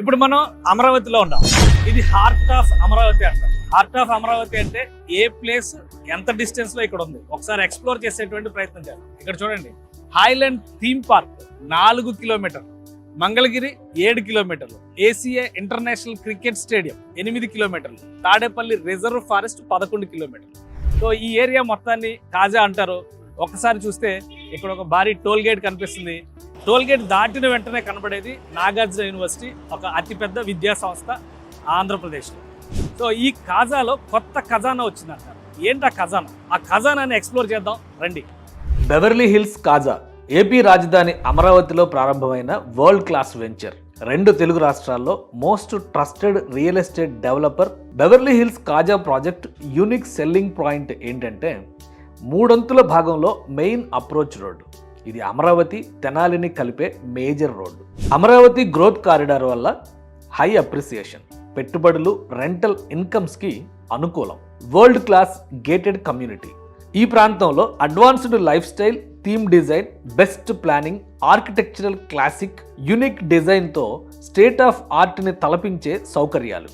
ఇప్పుడు మనం అమరావతిలో ఉన్నాం. ఇది హార్ట్ ఆఫ్ అమరావతి అంటాం. హార్ట్ ఆఫ్ అమరావతి అంటే ఏ ప్లేస్ ఎంత డిస్టెన్స్ లో ఇక్కడ ఉంది ఒకసారి ఎక్స్ప్లోర్ చేసేటువంటి ప్రయత్నం చేద్దాం. ఇక్కడ చూడండి, హైలాండ్ థీమ్ పార్క్ 4 కిలోమీటర్లు, మంగళగిరి 7 కిలోమీటర్లు, ఏసీఏ ఇంటర్నేషనల్ క్రికెట్ స్టేడియం 8 కిలోమీటర్లు, తాడేపల్లి రిజర్వ్ ఫారెస్ట్ 11 కిలోమీటర్లు. సో ఈ ఏరియా మొత్తాన్ని కాజా అంటారు. ఒకసారి చూస్తే ఇక్కడ ఒక భారీ టోల్ గేట్ కనిపిస్తుంది. టోల్ గేట్ దాటిన వెంటనే కనబడేది నాగార్జున యూనివర్సిటీ, ఒక అతిపెద్ద విద్యా సంస్థ ఆంధ్రప్రదేశ్లో. సో ఈ కాజాలో కొత్త ఖజానా వచ్చిందంటారు. ఏంటి ఆ ఖజానా? ఆ ఖజానాని ఎక్స్ప్లోర్ చేద్దాం రండి. బెవర్లీ హిల్స్ కాజా ఏపీ రాజధాని అమరావతిలో ప్రారంభమైన వరల్డ్ క్లాస్ వెంచర్. 2 తెలుగు రాష్ట్రాల్లో most trusted real estate developer Beverly Hills Kaza project unique selling point ఏంటంటే 3 అంతుల భాగంలో మెయిన్ అప్రోచ్ రోడ్డు. ఇది అమరావతి తెనాలిని కలిపే major road. Amaravati growth corridor వల్ల హై అప్రిసియేషన్, పెట్టుబడులు, రెంటల్ ఇన్కమ్స్కి అనుకూలం. World class gated community. ఈ ప్రాంతంలో advanced life style, theme design, best planning, architectural classic, unique డిజైన్తో స్టేట్ ఆఫ్ ఆర్ట్ని తలపించే సౌకర్యాలు.